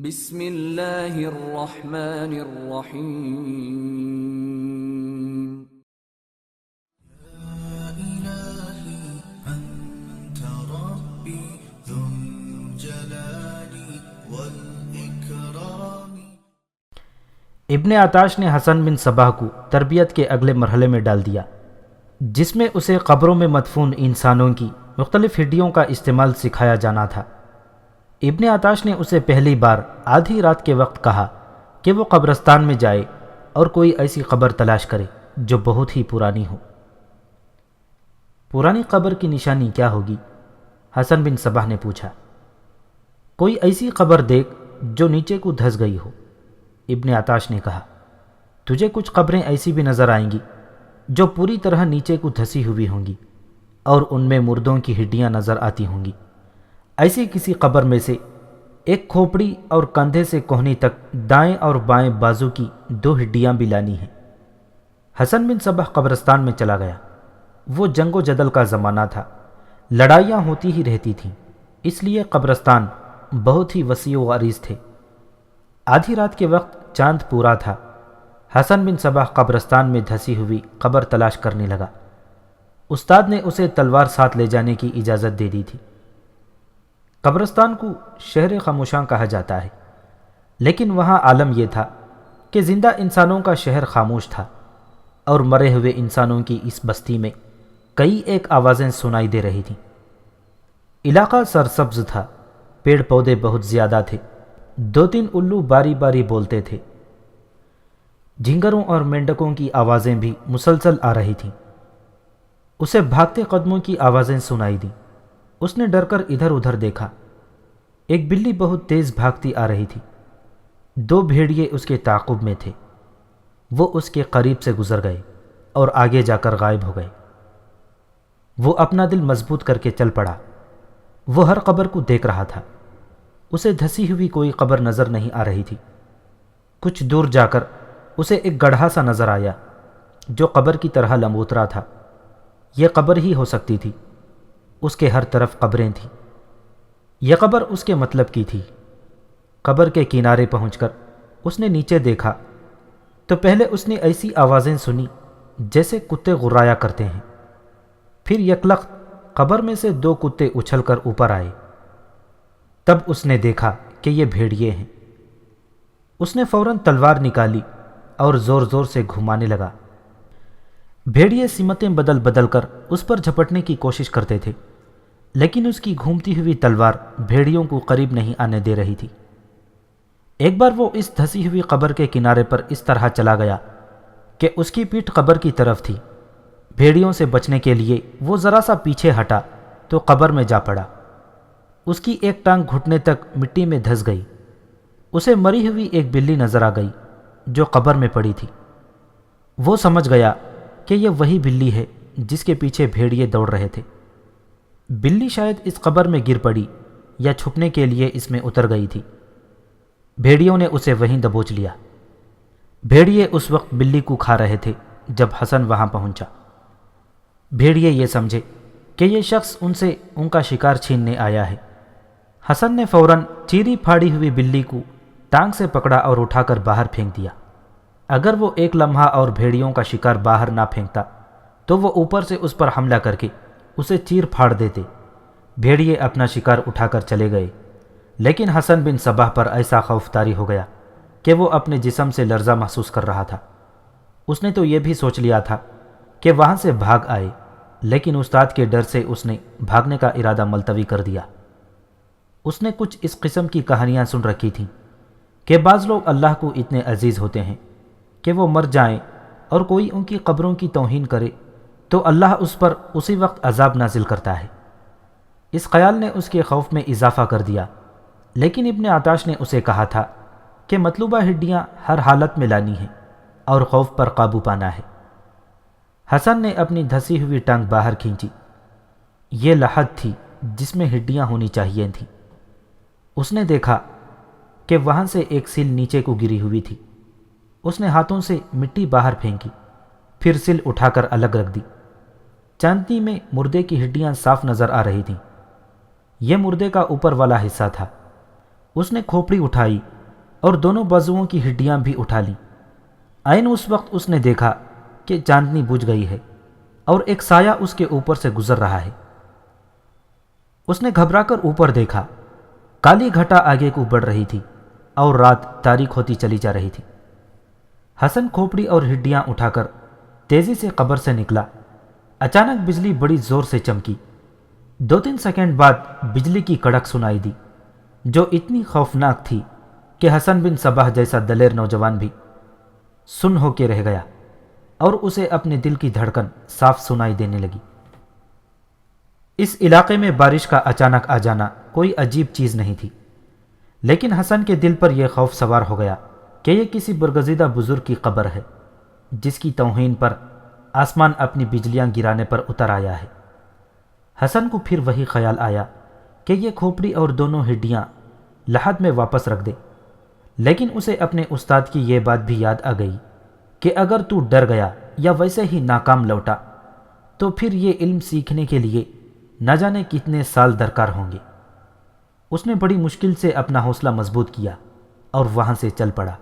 بسم اللہ الرحمن الرحیم۔ إلهي أنت ربي ذو الجلال والإكرام۔ ابن عطاش نے حسن بن صباح کو تربیت کے اگلے مرحلے میں ڈال دیا، جس میں اسے قبروں میں مدفون انسانوں کی مختلف ہڈیوں کا استعمال سکھایا جانا تھا۔ ابن عطاش نے اسے پہلی بار آدھی رات کے وقت کہا کہ وہ قبرستان میں جائے اور کوئی ایسی قبر تلاش کرے جو بہت ہی پرانی ہو۔ پرانی قبر کی نشانی کیا ہوگی؟ حسن بن صباح نے پوچھا۔ کوئی ایسی قبر دیکھ جو نیچے کو دھس گئی ہو۔ ابن عطاش نے کہا، تجھے کچھ قبریں ایسی بھی نظر آئیں گی جو پوری طرح نیچے کو دھسی ہوئی ہوں گی اور ان میں مردوں کی ہڈیاں نظر آتی ہوں گی۔ ایسی کسی قبر میں سے ایک کھوپڑی اور کندھے سے کوہنی تک دائیں اور بائیں بازو کی 2 ہڈیاں بھی لانی ہیں۔ حسن بن صباح قبرستان میں چلا گیا۔ وہ جنگ و جدل کا زمانہ تھا، لڑائیاں ہوتی ہی رہتی تھیں، اس لیے قبرستان بہت ہی وسیع و عریض تھے۔ آدھی رات کے وقت چاند پورا تھا۔ حسن بن صباح قبرستان میں دھسی ہوئی قبر تلاش کرنے لگا۔ استاد نے اسے تلوار ساتھ لے جانے کی اجازت دے دی تھی۔ قبرستان کو شہر خاموشاں کہا جاتا ہے، لیکن وہاں عالم یہ تھا کہ زندہ انسانوں کا شہر خاموش تھا اور مرے ہوئے انسانوں کی اس بستی میں کئی ایک آوازیں سنائی دے رہی تھیں۔ علاقہ سرسبز تھا، پیڑ پودے بہت زیادہ تھے، 2-3 الو باری باری بولتے تھے۔ جھینگروں اور مینڈکوں کی آوازیں بھی مسلسل آ رہی تھیں۔ اسے بھاگتے قدموں کی آوازیں سنائی دیں۔ اس نے ڈر کر ادھر ادھر دیکھا۔ ایک بلی بہت تیز بھاگتی آ رہی تھی۔ 2 بھیڑیے اس کے تعاقب میں تھے۔ وہ اس کے قریب سے گزر گئے اور آگے جا کر غائب ہو گئے۔ وہ اپنا دل مضبوط کر کے چل پڑا۔ وہ ہر قبر کو دیکھ رہا تھا۔ اسے دھسی ہوئی کوئی قبر نظر نہیں آ رہی تھی۔ کچھ دور جا کر اسے ایک گڑھا سا نظر آیا جو قبر کی طرح لمبوترا تھا۔ یہ قبر ہی ہو سکتی تھی۔ اس کے ہر طرف قبریں تھیں۔ یہ قبر اس کے مطلب کی تھی۔ قبر کے کنارے پہنچ کر اس نے نیچے دیکھا تو پہلے اس نے ایسی آوازیں سنی جیسے کتے غرایا کرتے ہیں۔ پھر یکلخت قبر میں سے 2 کتے اچھل کر اوپر آئے۔ تب اس نے دیکھا کہ یہ بھیڑیے ہیں۔ اس نے فوراً تلوار نکالی اور زور زور سے گھمانے لگا۔ بھیڑیے سمتیں بدل بدل کر اس پر جھپٹنے کی کوشش کرتے تھے، لیکن اس کی گھومتی ہوئی تلوار بھیڑیوں کو قریب نہیں آنے دے رہی تھی۔ ایک بار وہ اس دھسی ہوئی قبر کے کنارے پر اس طرح چلا گیا کہ اس کی پیٹھ قبر کی طرف تھی۔ بھیڑیوں سے بچنے کے لیے وہ ذرا سا پیچھے ہٹا تو قبر میں جا پڑا۔ اس کی ایک ٹانگ گھٹنے تک مٹی میں دھس گئی۔ اسے مری ہوئی ایک بلی نظر آ گئی جو قبر میں پڑی تھی۔ وہ سمجھ گیا کہ یہ وہی بلی ہے جس کے پیچھے بھیڑیے دوڑ رہے تھے۔ بلی شاید اس قبر میں گر پڑی یا چھپنے کے لیے اس میں اتر گئی تھی۔ بھیڑیوں نے اسے وہیں دبوچ لیا۔ بھیڑیے اس وقت بلی کو کھا رہے تھے جب حسن وہاں پہنچا۔ بھیڑیے یہ سمجھے کہ یہ شخص ان سے ان کا شکار چھیننے آیا ہے۔ حسن نے فوراً چیری پھاڑی ہوئی بلی کو ٹانگ سے پکڑا اور اٹھا کر باہر پھینک دیا۔ اگر وہ ایک لمحہ اور بھیڑیوں کا شکار باہر نہ پھینکتا تو وہ اوپر سے اس پر حملہ کر کے اسے چیر پھاڑ دیتے۔ بھیڑیے اپنا شکار اٹھا کر چلے گئے، لیکن حسن بن صباح پر ایسا خوف طاری ہو گیا کہ وہ اپنے جسم سے لرزہ محسوس کر رہا تھا۔ اس نے تو یہ بھی سوچ لیا تھا کہ وہاں سے بھاگ آئے، لیکن استاد کے ڈر سے اس نے بھاگنے کا ارادہ ملتوی کر دیا۔ اس نے کچھ اس قسم کی کہانیاں سن رکھی تھیں کہ بعض لوگ اللہ کو اتنے عزیز ہوتے ہیں کہ وہ مر جائیں اور کوئی ان کی قبروں کی توہین کرے تو اللہ اس پر اسی وقت عذاب نازل کرتا ہے۔ اس خیال نے اس کے خوف میں اضافہ کر دیا، لیکن ابن عطاش نے اسے کہا تھا کہ مطلوبہ ہڈیاں ہر حالت میں لانی ہیں اور خوف پر قابو پانا ہے۔ حسن نے اپنی دھسی ہوئی ٹانگ باہر کھینچی۔ یہ لحد تھی جس میں ہڈیاں ہونی چاہیے تھیں۔ اس نے دیکھا کہ وہاں سے ایک سل نیچے کو گری ہوئی تھی۔ اس نے ہاتھوں سے مٹی باہر پھینکی، پھر سل اٹھا کر الگ رکھ دی۔ چاندنی میں مردے کی ہڈیاں صاف نظر آ رہی تھیں۔ یہ مردے کا اوپر والا حصہ تھا۔ اس نے کھوپڑی اٹھائی اور دونوں بازوؤں کی ہڈیاں بھی اٹھا لیں۔ عین اس وقت اس نے دیکھا کہ چاندنی بجھ گئی ہے اور ایک سایہ اس کے اوپر سے گزر رہا ہے۔ اس نے گھبرا کر اوپر دیکھا، کالی گھٹا آگے کو بڑھ رہی تھی اور رات تاریک ہوتی چلی جا رہی تھی۔ حسن کھوپڑی اور ہڈیاں اٹھا کر تیزی سے قبر سے نکلا۔ اچانک بجلی بڑی زور سے چمکی۔ 2-3 سیکنڈ بعد بجلی کی کڑک سنائی دی، جو اتنی خوفناک تھی کہ حسن بن صباح جیسا دلیر نوجوان بھی سن ہو کے رہ گیا اور اسے اپنے دل کی دھڑکن صاف سنائی دینے لگی۔ اس علاقے میں بارش کا اچانک آ جانا کوئی عجیب چیز نہیں تھی، لیکن حسن کے دل پر یہ خوف سوار ہو گیا کہ یہ کسی برگزیدہ بزرگ کی قبر ہے جس کی توہین پر آسمان اپنی بجلیاں گرانے پر اتر آیا ہے۔ حسن کو پھر وہی خیال آیا کہ یہ کھوپڑی اور دونوں ہڈیاں لحد میں واپس رکھ دے، لیکن اسے اپنے استاد کی یہ بات بھی یاد آ گئی کہ اگر تو ڈر گیا یا ویسے ہی ناکام لوٹا تو پھر یہ علم سیکھنے کے لیے نہ جانے کتنے سال درکار ہوں گے۔ اس نے بڑی مشکل سے اپنا حوصلہ مضبوط کیا اور وہاں سے چل پڑا۔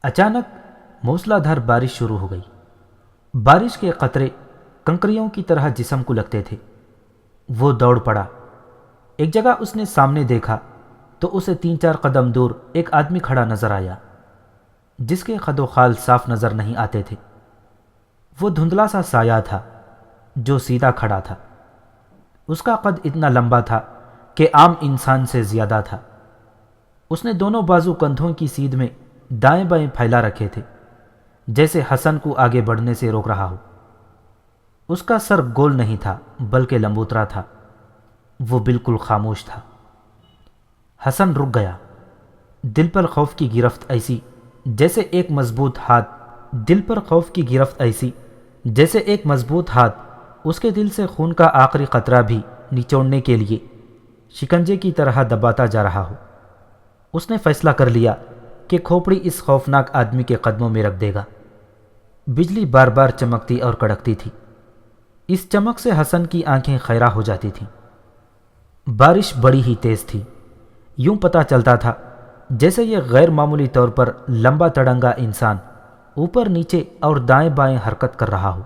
اچانک موسلا دھار بارش شروع ہو گئی۔ بارش کے قطرے کنکریوں کی طرح جسم کو لگتے تھے۔ وہ دوڑ پڑا۔ ایک جگہ اس نے سامنے دیکھا تو اسے 3-4 قدم دور ایک آدمی کھڑا نظر آیا جس کے قد و خال صاف نظر نہیں آتے تھے۔ وہ دھندلا سا سایہ تھا جو سیدھا کھڑا تھا۔ اس کا قد اتنا لمبا تھا کہ عام انسان سے زیادہ تھا۔ اس نے دونوں بازو کندھوں کی سیدھ میں دائیں بائیں پھیلا رکھے تھے، جیسے حسن کو آگے بڑھنے سے روک رہا ہو۔ اس کا سر گول نہیں تھا بلکہ لمبوترا تھا۔ وہ بالکل خاموش تھا۔ حسن رک گیا۔ دل پر خوف کی گرفت ایسی جیسے ایک مضبوط ہاتھ اس کے دل سے خون کا آخری قطرہ بھی نچوڑنے کے لیے شکنجے کی طرح دباتا جا رہا ہو۔ اس نے فیصلہ کر لیا کہ کھوپڑی اس خوفناک آدمی کے قدموں میں رکھ دے گا۔ بجلی بار بار چمکتی اور کڑکتی تھی۔ اس چمک سے حسن کی آنکھیں خیرہ ہو جاتی تھیں۔ بارش بڑی ہی تیز تھی۔ یوں پتہ چلتا تھا جیسے یہ غیر معمولی طور پر لمبا تڑنگا انسان اوپر نیچے اور دائیں بائیں حرکت کر رہا ہو۔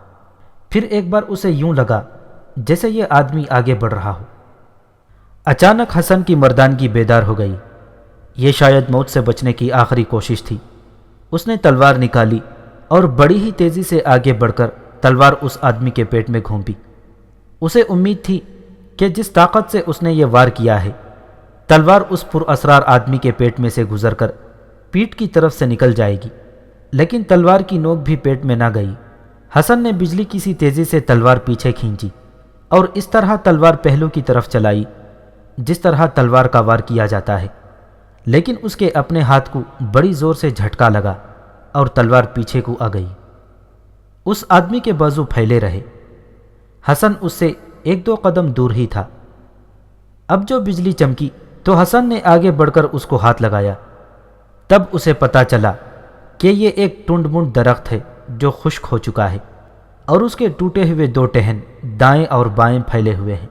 پھر ایک بار اسے یوں لگا جیسے یہ آدمی آگے بڑھ رہا ہو۔ اچانک حسن کی مردانگی بیدار ہو گئی۔ یہ شاید موت سے بچنے کی آخری کوشش تھی۔ اس نے تلوار نکالی اور بڑی ہی تیزی سے آگے بڑھ کر تلوار اس آدمی کے پیٹ میں گھونپی۔ اسے امید تھی کہ جس طاقت سے اس نے یہ وار کیا ہے، تلوار اس پر اسرار آدمی کے پیٹ میں سے گزر کر پیٹھ کی طرف سے نکل جائے گی، لیکن تلوار کی نوک بھی پیٹ میں نہ گئی۔ حسن نے بجلی کی سی تیزی سے تلوار پیچھے کھینچی اور اس طرح تلوار پہلو کی طرف چلائی جس طرح تلوار کا وار کیا جاتا ہے، لیکن اس کے اپنے ہاتھ کو بڑی زور سے جھٹکا لگا اور تلوار پیچھے کو آ گئی۔ اس آدمی کے بازو پھیلے رہے۔ حسن اس سے 1-2 قدم دور ہی تھا۔ اب جو بجلی چمکی تو حسن نے آگے بڑھ کر اس کو ہاتھ لگایا۔ تب اسے پتا چلا کہ یہ ایک ٹنڈ منڈ درخت ہے جو خشک ہو چکا ہے اور اس کے ٹوٹے ہوئے 2 ٹہن دائیں اور بائیں پھیلے ہوئے ہیں۔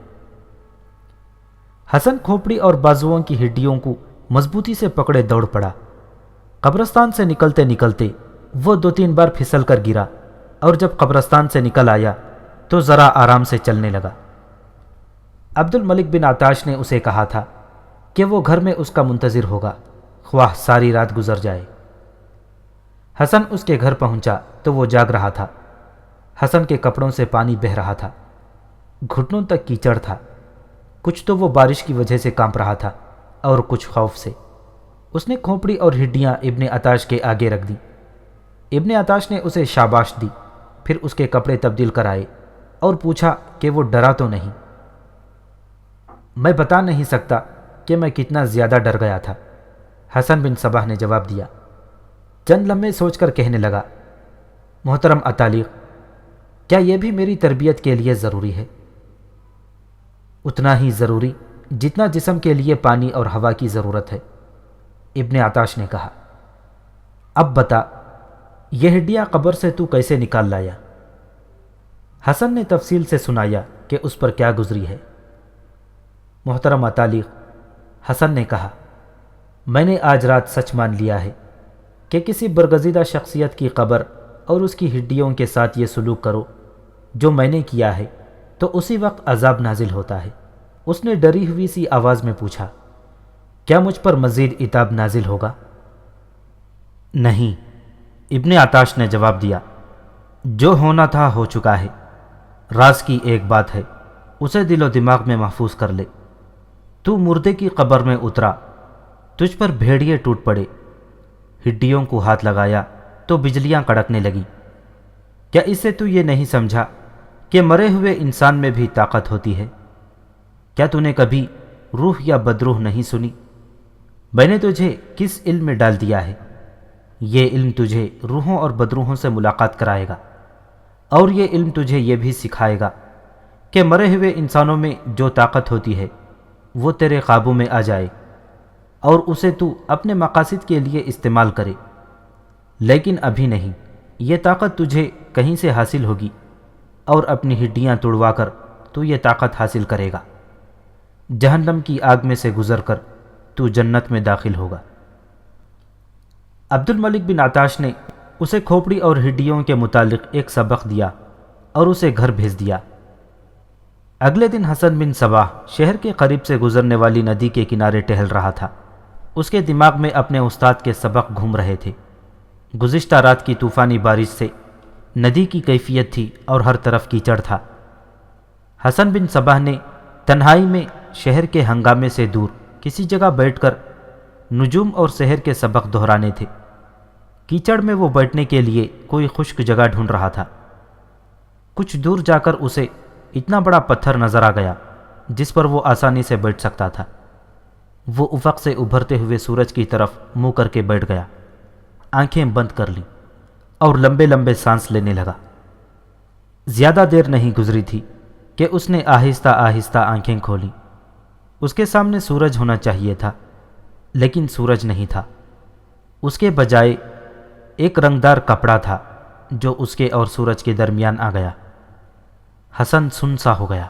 حسن کھوپڑی اور بازوؤں کی ہڈیوں کو مضبوطی سے پکڑے دوڑ پڑا۔ قبرستان سے نکلتے نکلتے وہ 2-3 بار پھسل کر گرا اور جب قبرستان سے نکل آیا تو ذرا آرام سے چلنے لگا۔ عبد الملک بن عطاش نے اسے کہا تھا کہ وہ گھر میں اس کا منتظر ہوگا، خواہ ساری رات گزر جائے۔ حسن اس کے گھر پہنچا تو وہ جاگ رہا تھا۔ حسن کے کپڑوں سے پانی بہہ رہا تھا، گھٹنوں تک کیچڑ تھا۔ کچھ تو وہ بارش کی وجہ سے کانپ رہا تھا اور کچھ خوف سے۔ اس نے کھوپڑی اور ہڈیاں ابن عطاش کے آگے رکھ دیں۔ ابن عطاش نے اسے شاباش دی، پھر اس کے کپڑے تبدیل کرائے اور پوچھا کہ وہ ڈرا تو نہیں۔ میں بتا نہیں سکتا کہ میں کتنا زیادہ ڈر گیا تھا، حسن بن صباح نے جواب دیا۔ چند لمحے سوچ کر کہنے لگا، محترم اتالیق، کیا یہ بھی میری تربیت کے لیے ضروری ہے؟ اتنا ہی ضروری جتنا جسم کے لیے پانی اور ہوا کی ضرورت ہے، ابن عطاش نے کہا۔ اب بتا، یہ ہڈیاں قبر سے تو کیسے نکال لایا؟ حسن نے تفصیل سے سنایا کہ اس پر کیا گزری ہے۔ محترم اتالیق، حسن نے کہا، میں نے آج رات سچ مان لیا ہے کہ کسی برگزیدہ شخصیت کی قبر اور اس کی ہڈیوں کے ساتھ یہ سلوک کرو جو میں نے کیا ہے تو اسی وقت عذاب نازل ہوتا ہے۔ اس نے ڈری ہوئی سی آواز میں پوچھا، کیا مجھ پر مزید عتاب نازل ہوگا؟ نہیں، ابن عطاش نے جواب دیا، جو ہونا تھا ہو چکا ہے۔ راز کی ایک بات ہے، اسے دل و دماغ میں محفوظ کر لے۔ تو مردے کی قبر میں اترا، تجھ پر بھیڑیے ٹوٹ پڑے، ہڈیوں کو ہاتھ لگایا تو بجلیاں کڑکنے لگیں۔ کیا اس سے تو یہ نہیں سمجھا کہ مرے ہوئے انسان میں بھی طاقت ہوتی ہے؟ کیا تو نے کبھی روح یا بدروح نہیں سنی؟ میں نے تجھے کس علم میں ڈال دیا ہے؟ یہ علم تجھے روحوں اور بدروحوں سے ملاقات کرائے گا، اور یہ علم تجھے یہ بھی سکھائے گا کہ مرے ہوئے انسانوں میں جو طاقت ہوتی ہے وہ تیرے قابو میں آ جائے اور اسے تو اپنے مقاصد کے لیے استعمال کرے۔ لیکن ابھی نہیں، یہ طاقت تجھے کہیں سے حاصل ہوگی اور اپنی ہڈیاں توڑوا کر تو یہ طاقت حاصل کرے گا۔ جہنم کی آگ میں سے گزر کر تو جنت میں داخل ہوگا۔ عبد الملک بن عطاش نے اسے کھوپڑی اور ہڈیوں کے متعلق ایک سبق دیا اور اسے گھر بھیج دیا۔ اگلے دن حسن بن صباح شہر کے قریب سے گزرنے والی ندی کے کنارے ٹہل رہا تھا۔ اس کے دماغ میں اپنے استاد کے سبق گھوم رہے تھے۔ گزشتہ رات کی طوفانی بارش سے ندی کی کیفیت تھی اور ہر طرف کیچڑ تھا۔ حسن بن صباح نے تنہائی میں شہر کے ہنگامے سے دور کسی جگہ بیٹھ کر نجوم اور سحر کے سبق دہرانے تھے۔ کیچڑ میں وہ بیٹھنے کے لیے کوئی خشک جگہ ڈھونڈ رہا تھا۔ کچھ دور جا کر اسے اتنا بڑا پتھر نظر آ گیا جس پر وہ آسانی سے بیٹھ سکتا تھا۔ وہ افق سے ابھرتے ہوئے سورج کی طرف منہ کر کے بیٹھ گیا، آنکھیں بند کر لیں اور لمبے لمبے سانس لینے لگا۔ زیادہ دیر نہیں گزری تھی کہ اس نے آہستہ آہستہ آنکھیں کھولیں۔ اس کے سامنے سورج ہونا چاہیے تھا، لیکن سورج نہیں تھا۔ اس کے بجائے ایک رنگدار کپڑا تھا جو اس کے اور سورج کے درمیان آ گیا۔ حسن سن سا ہو گیا۔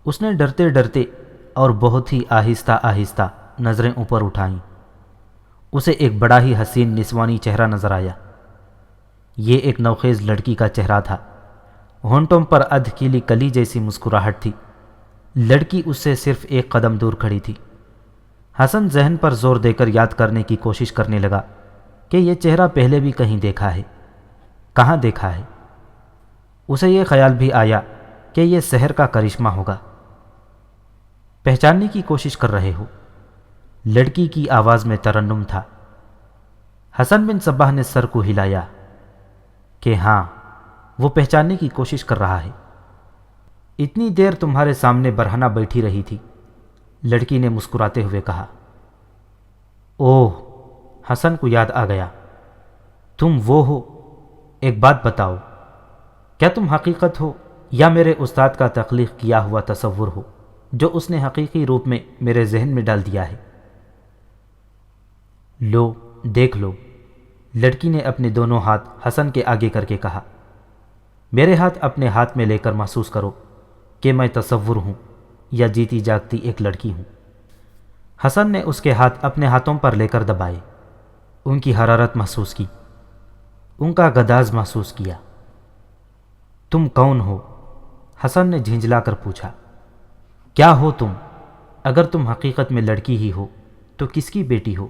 اس نے ڈرتے ڈرتے اور بہت ہی آہستہ آہستہ نظریں اوپر اٹھائیں۔ اسے ایک بڑا ہی حسین نسوانی چہرہ نظر آیا۔ یہ ایک نوخیز لڑکی کا چہرہ تھا۔ ہونٹوں پر ادھ کیلی کلی جیسی مسکراہٹ تھی۔ لڑکی اس سے صرف ایک قدم دور کھڑی تھی۔ حسن ذہن پر زور دے کر یاد کرنے کی کوشش کرنے لگا کہ یہ چہرہ پہلے بھی کہیں دیکھا ہے، کہاں دیکھا ہے۔ اسے یہ خیال بھی آیا کہ یہ سحر کا کرشمہ ہوگا۔ پہچاننے کی کوشش کر رہے ہو؟ لڑکی کی آواز میں ترنم تھا۔ حسن بن صباح نے سر کو ہلایا کہ ہاں، وہ پہچاننے کی کوشش کر رہا ہے۔ اتنی دیر تمہارے سامنے برہنہ بیٹھی رہی تھی، لڑکی نے مسکراتے ہوئے کہا۔ اوہ، حسن کو یاد آ گیا، تم وہ ہو؟ ایک بات بتاؤ، کیا تم حقیقت ہو یا میرے استاد کا تخلیق کیا ہوا تصور ہو جو اس نے حقیقی روپ میں میرے ذہن میں ڈال دیا ہے؟ لو، دیکھ لو، لڑکی نے اپنے دونوں ہاتھ حسن کے آگے کر کے کہا۔ میرے ہاتھ اپنے ہاتھ میں لے کر محسوس کرو کہ میں تصور ہوں یا جیتی جاگتی ایک لڑکی ہوں۔ حسن نے اس کے ہاتھ اپنے ہاتھوں پر لے کر دبائے، ان کی حرارت محسوس کی، ان کا گداز محسوس کیا۔ تم کون ہو؟ حسن نے جھنجلا کر پوچھا۔ کیا ہو تم؟ اگر تم حقیقت میں لڑکی ہی ہو تو کس کی بیٹی ہو؟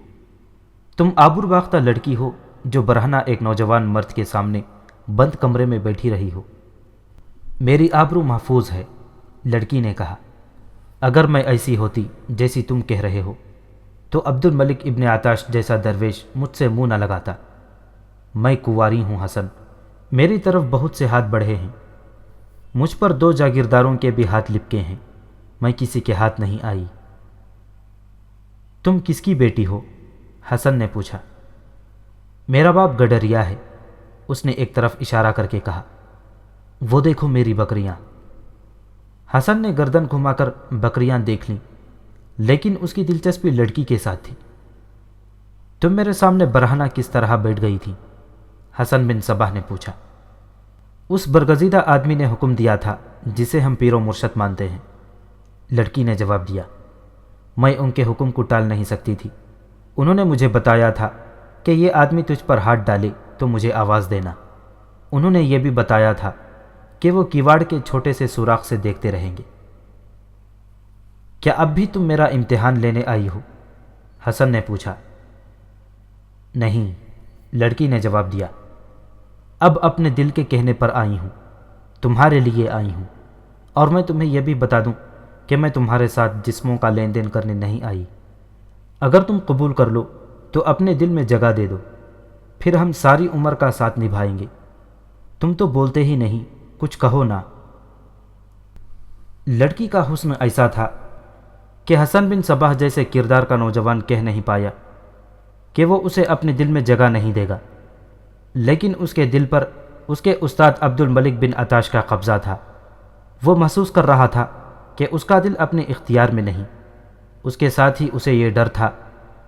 تم آبر باختہ لڑکی ہو جو برہنہ ایک نوجوان مرد کے سامنے بند کمرے میں بیٹھی رہی ہو۔ میری آبرو محفوظ ہے، لڑکی نے کہا۔ اگر میں ایسی ہوتی جیسی تم کہہ رہے ہو تو عبد الملک ابن عطاش جیسا درویش مجھ سے منہ نہ لگاتا۔ میں کنواری ہوں حسن، میری طرف بہت سے ہاتھ بڑھے ہیں، مجھ پر 2 جاگیرداروں کے بھی ہاتھ لپکے ہیں، میں کسی کے ہاتھ نہیں آئی۔ تم کس کی بیٹی ہو؟ حسن نے پوچھا۔ میرا باپ گڈریا ہے، اس نے ایک طرف اشارہ کر کے کہا۔ وہ دیکھو میری بکریاں۔ حسن نے گردن گھما کر بکریاں دیکھ لیں، لیکن اس کی دلچسپی لڑکی کے ساتھ تھی۔ تم میرے سامنے برہنہ کس طرح بیٹھ گئی تھی؟ حسن بن صباح نے پوچھا۔ اس برگزیدہ آدمی نے حکم دیا تھا جسے ہم پیر و مرشد مانتے ہیں، لڑکی نے جواب دیا۔ میں ان کے حکم کو ٹال نہیں سکتی تھی۔ انہوں نے مجھے بتایا تھا کہ یہ آدمی تجھ پر ہاتھ ڈالے تو مجھے آواز دینا۔ انہوں نے یہ بھی بتایا تھا کہ وہ کیواڑ کے چھوٹے سے سوراخ سے دیکھتے رہیں گے۔ کیا اب بھی تم میرا امتحان لینے آئی ہو؟ حسن نے پوچھا۔ نہیں، لڑکی نے جواب دیا، اب اپنے دل کے کہنے پر آئی ہوں، تمہارے لیے آئی ہوں، اور میں تمہیں یہ بھی بتا دوں کہ میں تمہارے ساتھ جسموں کا لین دین کرنے نہیں آئی۔ اگر تم قبول کر لو تو اپنے دل میں جگہ دے دو، پھر ہم ساری عمر کا ساتھ نبھائیں گے۔ تم تو بولتے ہی نہیں، کچھ کہو نا۔ لڑکی کا حسن ایسا تھا کہ حسن بن صباح جیسے کردار کا نوجوان کہہ نہیں پایا کہ وہ اسے اپنے دل میں جگہ نہیں دے گا، لیکن اس کے دل پر اس کے استاد عبد الملک بن عطاش کا قبضہ تھا۔ وہ محسوس کر رہا تھا کہ اس کا دل اپنے اختیار میں نہیں۔ اس کے ساتھ ہی اسے یہ ڈر تھا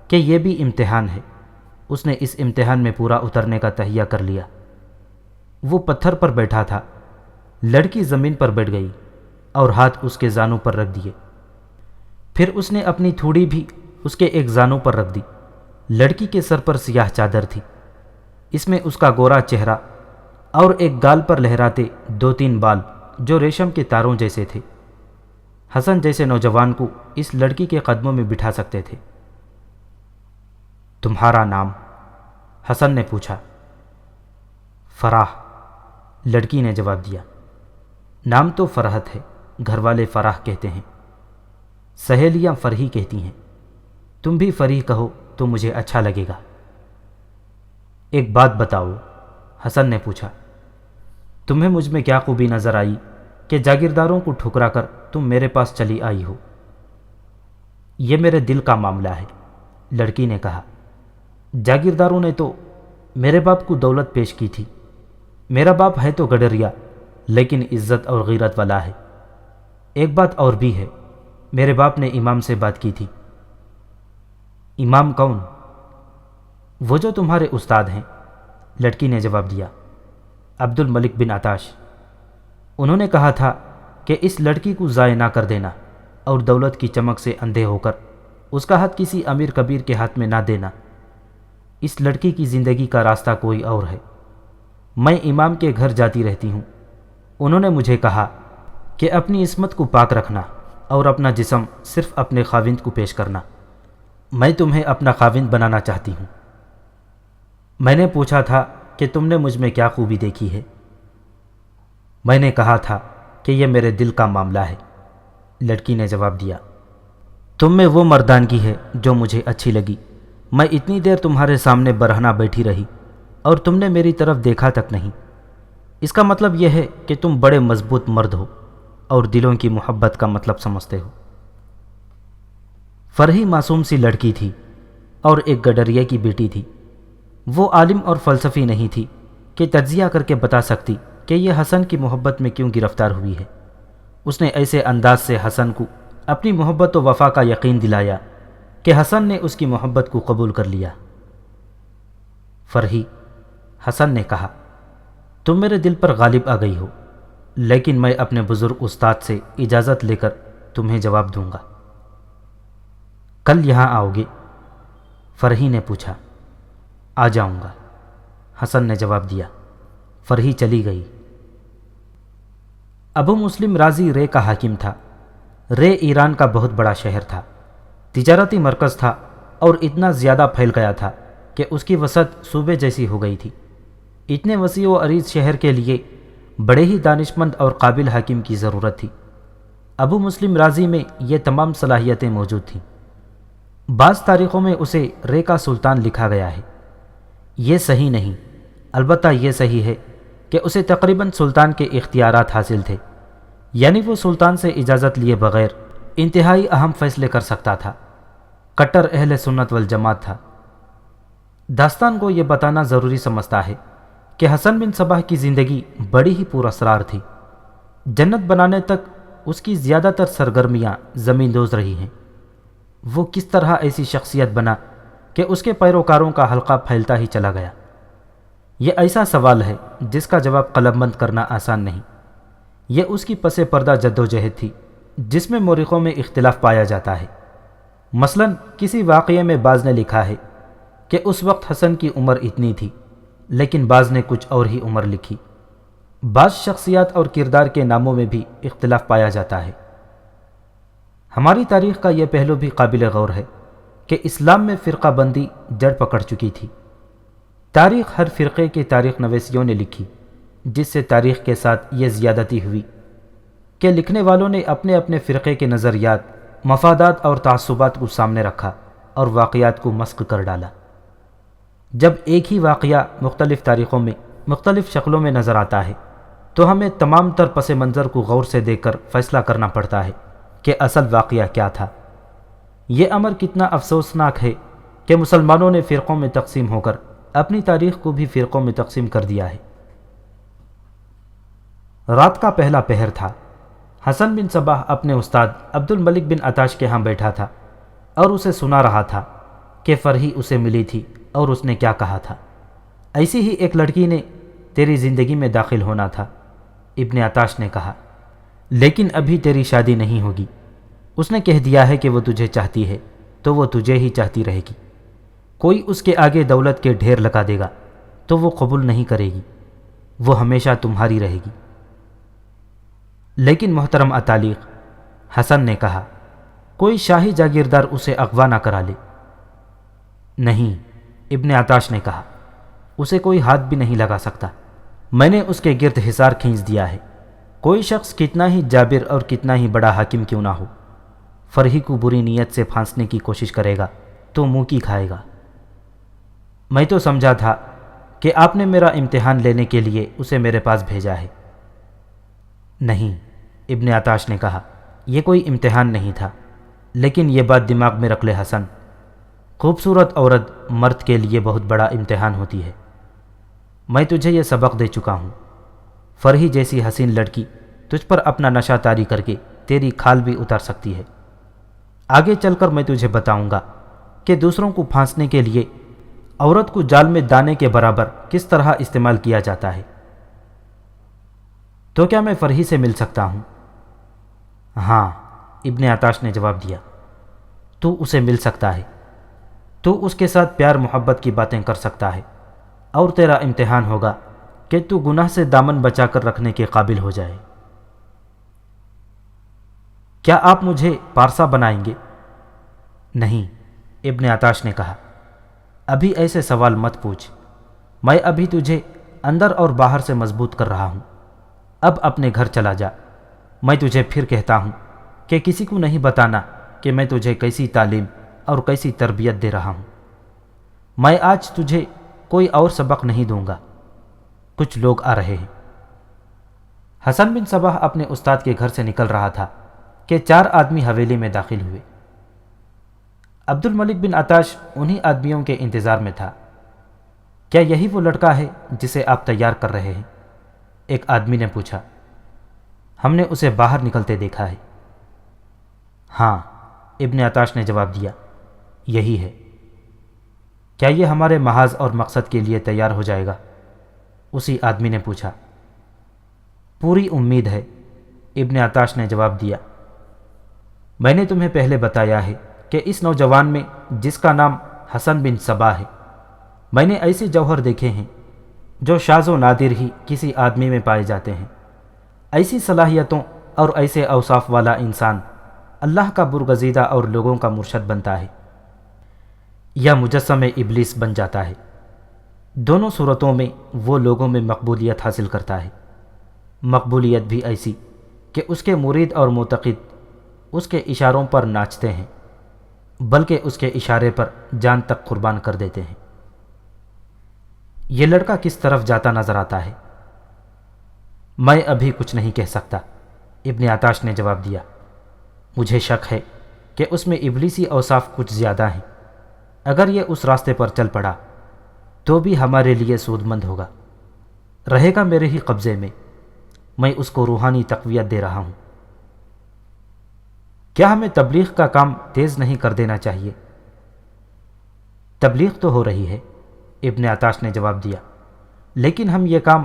کہ یہ بھی امتحان ہے۔ اس نے اس امتحان میں پورا اترنے کا تہیہ کر لیا۔ وہ پتھر پر بیٹھا تھا، لڑکی زمین پر بیٹھ گئی اور ہاتھ اس کے زانوں پر رکھ دیے۔ پھر اس نے اپنی تھوڑی بھی اس کے ایک زانوں پر رکھ دی۔ لڑکی کے سر پر سیاہ چادر تھی، اس میں اس کا گورا چہرہ اور ایک گال پر لہراتے 2-3 بال جو ریشم کے تاروں جیسے تھے۔ حسن جیسے نوجوان کو اس لڑکی کے قدموں میں بٹھا سکتے تھے۔ تمہارا نام؟ حسن نے پوچھا۔ فراح، لڑکی نے جواب دیا۔ نام تو فرحت ہے، گھر والے فراح کہتے ہیں، سہیلیاں فرحی کہتی ہیں، تم بھی فرحی کہو تو مجھے اچھا لگے گا۔ ایک بات بتاؤ، حسن نے پوچھا، تمہیں مجھ میں کیا خوبی نظر آئی کہ جاگیرداروں کو ٹھکرا کر تم میرے پاس چلی آئی ہو؟ یہ میرے دل کا معاملہ ہے، لڑکی نے کہا۔ جاگیرداروں نے تو میرے باپ کو دولت پیش کی تھی۔ میرا باپ ہے تو گڈریا، لیکن عزت اور غیرت والا ہے۔ ایک بات اور بھی ہے، میرے باپ نے امام سے بات کی تھی۔ امام کون؟ وہ جو تمہارے استاد ہیں، لڑکی نے جواب دیا، عبد الملک بن عطاش۔ انہوں نے کہا تھا کہ اس لڑکی کو ضائع نہ کر دینا اور دولت کی چمک سے اندھے ہو کر اس کا ہاتھ کسی امیر کبیر کے ہاتھ میں نہ دینا۔ اس لڑکی کی زندگی کا راستہ کوئی اور ہے۔ میں امام کے گھر جاتی رہتی ہوں۔ انہوں نے مجھے کہا کہ اپنی عصمت کو پاک رکھنا اور اپنا جسم صرف اپنے خاوند کو پیش کرنا۔ میں تمہیں اپنا خاوند بنانا چاہتی ہوں۔ میں نے پوچھا تھا کہ تم نے مجھ میں کیا خوبی دیکھی ہے؟ میں نے کہا تھا کہ یہ میرے دل کا معاملہ ہے، لڑکی نے جواب دیا۔ تم میں وہ مردانگی ہے جو مجھے اچھی لگی۔ میں اتنی دیر تمہارے سامنے برہنہ بیٹھی رہی اور تم نے میری طرف دیکھا تک نہیں۔ اس کا مطلب یہ ہے کہ تم بڑے مضبوط مرد ہو اور دلوں کی محبت کا مطلب سمجھتے ہو۔ فرحی معصوم سی لڑکی تھی اور ایک گڈریے کی بیٹی تھی۔ وہ عالم اور فلسفی نہیں تھی کہ تجزیہ کر کے بتا سکتی کہ یہ حسن کی محبت میں کیوں گرفتار ہوئی ہے۔ اس نے ایسے انداز سے حسن کو اپنی محبت و وفا کا یقین دلایا کہ حسن نے اس کی محبت کو قبول کر لیا۔ فرحی، حسن نے کہا، تم میرے دل پر غالب آ گئی ہو، لیکن میں اپنے بزرگ استاد سے اجازت لے کر تمہیں جواب دوں گا۔ کل یہاں آؤ گے؟ فرحی نے پوچھا۔ آ جاؤں گا، حسن نے جواب دیا۔ فرحی چلی گئی۔ ابو مسلم رازی رے کا حاکم تھا۔ رے ایران کا بہت بڑا شہر تھا، تجارتی مرکز تھا اور اتنا زیادہ پھیل گیا تھا کہ اس کی وسعت صوبے جیسی ہو گئی تھی۔ اتنے وسیع و عریض شہر کے لیے بڑے ہی دانشمند اور قابل حاکم کی ضرورت تھی۔ ابو مسلم رازی میں یہ تمام صلاحیتیں موجود تھیں۔ بعض تاریخوں میں اسے رے کا سلطان لکھا گیا ہے۔ یہ صحیح نہیں، البتہ یہ صحیح ہے کہ اسے تقریباً سلطان کے اختیارات حاصل تھے، یعنی وہ سلطان سے اجازت لیے بغیر انتہائی اہم فیصلے کر سکتا تھا۔ کٹر اہل سنت والجماعت تھا۔ داستان کو یہ بتانا ضروری سمجھتا ہے کہ حسن بن صباح کی زندگی بڑی ہی پر اسرار تھی۔ جنت بنانے تک اس کی زیادہ تر سرگرمیاں زمین دوز رہی ہیں۔ وہ کس طرح ایسی شخصیت بنا کہ اس کے پیروکاروں کا حلقہ پھیلتا ہی چلا گیا؟ یہ ایسا سوال ہے جس کا جواب قلم بند کرنا آسان نہیں۔ یہ اس کی پس پردہ جد و جہد تھی جس میں مورخوں میں اختلاف پایا جاتا ہے۔ مثلاً کسی واقعے میں بعض نے لکھا ہے کہ اس وقت حسن کی عمر اتنی تھی، لیکن بعض نے کچھ اور ہی عمر لکھی۔ بعض شخصیات اور کردار کے ناموں میں بھی اختلاف پایا جاتا ہے۔ ہماری تاریخ کا یہ پہلو بھی قابل غور ہے کہ اسلام میں فرقہ بندی جڑ پکڑ چکی تھی۔ تاریخ ہر فرقے کے تاریخ نویسیوں نے لکھی، جس سے تاریخ کے ساتھ یہ زیادتی ہوئی کہ لکھنے والوں نے اپنے اپنے فرقے کے نظریات، مفادات اور تعصبات کو سامنے رکھا اور واقعات کو مسخ کر ڈالا۔ جب ایک ہی واقعہ مختلف تاریخوں میں مختلف شکلوں میں نظر آتا ہے تو ہمیں تمام تر پس منظر کو غور سے دیکھ کر فیصلہ کرنا پڑتا ہے کہ اصل واقعہ کیا تھا۔ یہ امر کتنا افسوسناک ہے کہ مسلمانوں نے فرقوں میں تقسیم ہو کر اپنی تاریخ کو بھی فرقوں میں تقسیم کر دیا ہے۔ رات کا پہلا پہر تھا۔ حسن بن صباح اپنے استاد عبد الملک بن عطاش کے ہاں بیٹھا تھا اور اسے سنا رہا تھا کہ فرحی اسے ملی تھی اور اس نے کیا کہا تھا۔ ایسی ہی ایک لڑکی نے تیری زندگی میں داخل ہونا تھا، ابن عطاش نے کہا، لیکن ابھی تیری شادی نہیں ہوگی۔ اس نے کہہ دیا ہے کہ وہ تجھے چاہتی ہے تو وہ تجھے ہی چاہتی رہے گی۔ کوئی اس کے آگے دولت کے ڈھیر لگا دے گا تو وہ قبول نہیں کرے گی، وہ ہمیشہ تمہاری رہے گی۔ لیکن محترم اتالیق، حسن نے کہا، کوئی شاہی جاگیردار اسے اغوا نہ کرا لے۔ نہیں، ابن عطاش نے کہا، اسے کوئی ہاتھ بھی نہیں لگا سکتا۔ میں نے اس کے گرد حصار کھینچ دیا ہے۔ کوئی شخص کتنا ہی جابر اور کتنا ہی بڑا حاکم کیوں نہ ہو، فرحی کو بری نیت سے پھانسنے کی کوشش کرے گا تو منہ کی کھائے گا۔ میں تو سمجھا تھا کہ آپ نے میرا امتحان لینے کے لیے اسے میرے پاس بھیجا ہے۔ نہیں، ابن عطاش نے کہا، یہ کوئی امتحان نہیں تھا، لیکن یہ بات دماغ میں رکھ لے حسن، خوبصورت عورت مرد کے لیے بہت بڑا امتحان ہوتی ہے۔ میں تجھے یہ سبق دے چکا ہوں۔ فرحی جیسی حسین لڑکی تجھ پر اپنا نشہ طاری کر کے تیری کھال بھی اتار سکتی ہے۔ آگے چل کر میں تجھے بتاؤں گا کہ دوسروں کو پھانسنے کے لیے عورت کو جال میں دانے کے برابر کس طرح استعمال کیا جاتا ہے۔ تو کیا میں فرحی سے مل سکتا ہوں؟ ہاں، ابن عطاش نے جواب دیا، تو اسے مل سکتا ہے، تو اس کے ساتھ پیار محبت کی باتیں کر سکتا ہے، اور تیرا امتحان ہوگا کہ تو گناہ سے دامن بچا کر رکھنے کے قابل ہو جائے۔ کیا آپ مجھے پارسا بنائیں گے؟ نہیں، ابن عطاش نے کہا، ابھی ایسے سوال مت پوچھ، میں ابھی تجھے اندر اور باہر سے مضبوط کر رہا ہوں۔ اب اپنے گھر چلا جا۔ میں تجھے پھر کہتا ہوں کہ کسی کو نہیں بتانا کہ میں تجھے کیسی تعلیم اور کیسی تربیت دے رہا ہوں۔ میں آج تجھے کوئی اور سبق نہیں دوں گا۔ کچھ لوگ آ رہے ہیں۔ حسن بن صباح اپنے استاد کے گھر سے نکل رہا تھا کہ 4 آدمی حویلی میں داخل ہوئے۔ عبد الملک بن عطاش انہی آدمیوں کے انتظار میں تھا۔ کیا یہی وہ لڑکا ہے جسے آپ تیار کر رہے ہیں؟ ایک آدمی نے پوچھا۔ ہم نے اسے باہر نکلتے دیکھا ہے۔ ہاں، ابن عطاش نے جواب دیا، یہی ہے۔ کیا یہ ہمارے محاذ اور مقصد کے لیے تیار ہو جائے گا؟ اسی آدمی نے پوچھا۔ پوری امید ہے، ابن عطاش نے جواب دیا۔ میں نے تمہیں پہلے بتایا ہے کہ اس نوجوان میں جس کا نام حسن بن صباح ہے، میں نے ایسے جوہر دیکھے ہیں جو شاذ و نادر ہی کسی آدمی میں پائے جاتے ہیں۔ ایسی صلاحیتوں اور ایسے اوصاف والا انسان اللہ کا برگزیدہ اور لوگوں کا مرشد بنتا ہے یا مجسم ابلیس بن جاتا ہے۔ دونوں صورتوں میں وہ لوگوں میں مقبولیت حاصل کرتا ہے، مقبولیت بھی ایسی کہ اس کے مرید اور معتقد اس کے اشاروں پر ناچتے ہیں، بلکہ اس کے اشارے پر جان تک قربان کر دیتے ہیں۔ یہ لڑکا کس طرف جاتا نظر آتا ہے؟ میں ابھی کچھ نہیں کہہ سکتا، ابن عطاش نے جواب دیا۔ مجھے شک ہے کہ اس میں ابلیسی اوصاف کچھ زیادہ ہیں۔ اگر یہ اس راستے پر چل پڑا تو بھی ہمارے لیے سود مند ہوگا، رہے گا میرے ہی قبضے میں اس کو روحانی تقویت دے رہا ہوں۔ کیا ہمیں تبلیغ کا کام تیز نہیں کر دینا چاہیے؟ تبلیغ تو ہو رہی ہے، ابن عطاش نے جواب دیا، لیکن ہم یہ کام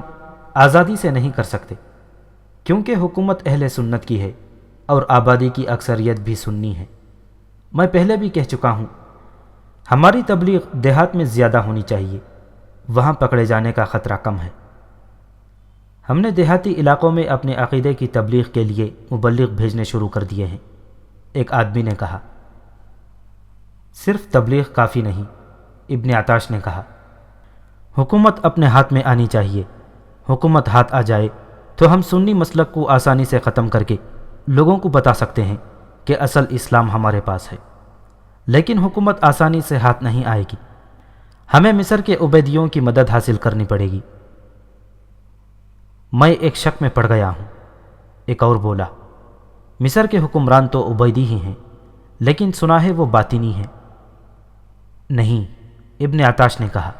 آزادی سے نہیں کر سکتے، کیونکہ حکومت اہل سنت کی ہے اور آبادی کی اکثریت بھی سنی ہے۔ میں پہلے بھی کہہ چکا ہوں، ہماری تبلیغ دیہات میں زیادہ ہونی چاہیے، وہاں پکڑے جانے کا خطرہ کم ہے۔ ہم نے دیہاتی علاقوں میں اپنے عقیدے کی تبلیغ کے لیے مبلغ بھیجنے شروع کر دیے ہیں، ایک آدمی نے کہا۔ صرف تبلیغ کافی نہیں، ابن عطاش نے کہا، حکومت اپنے ہاتھ میں آنی چاہیے۔ حکومت ہاتھ آ جائے تو ہم سنی مسلک کو آسانی سے ختم کر کے لوگوں کو بتا سکتے ہیں کہ اصل اسلام ہمارے پاس ہے۔ لیکن حکومت آسانی سے ہاتھ نہیں آئے گی، ہمیں مصر کے عبیدیوں کی مدد حاصل کرنی پڑے گی۔ میں ایک شک میں پڑ گیا ہوں، ایک اور بولا، مصر کے حکمران تو عبیدی ہی ہیں، لیکن سنا ہے وہ باطنی ہیں۔ نہیں، ابن عطاش نے کہا،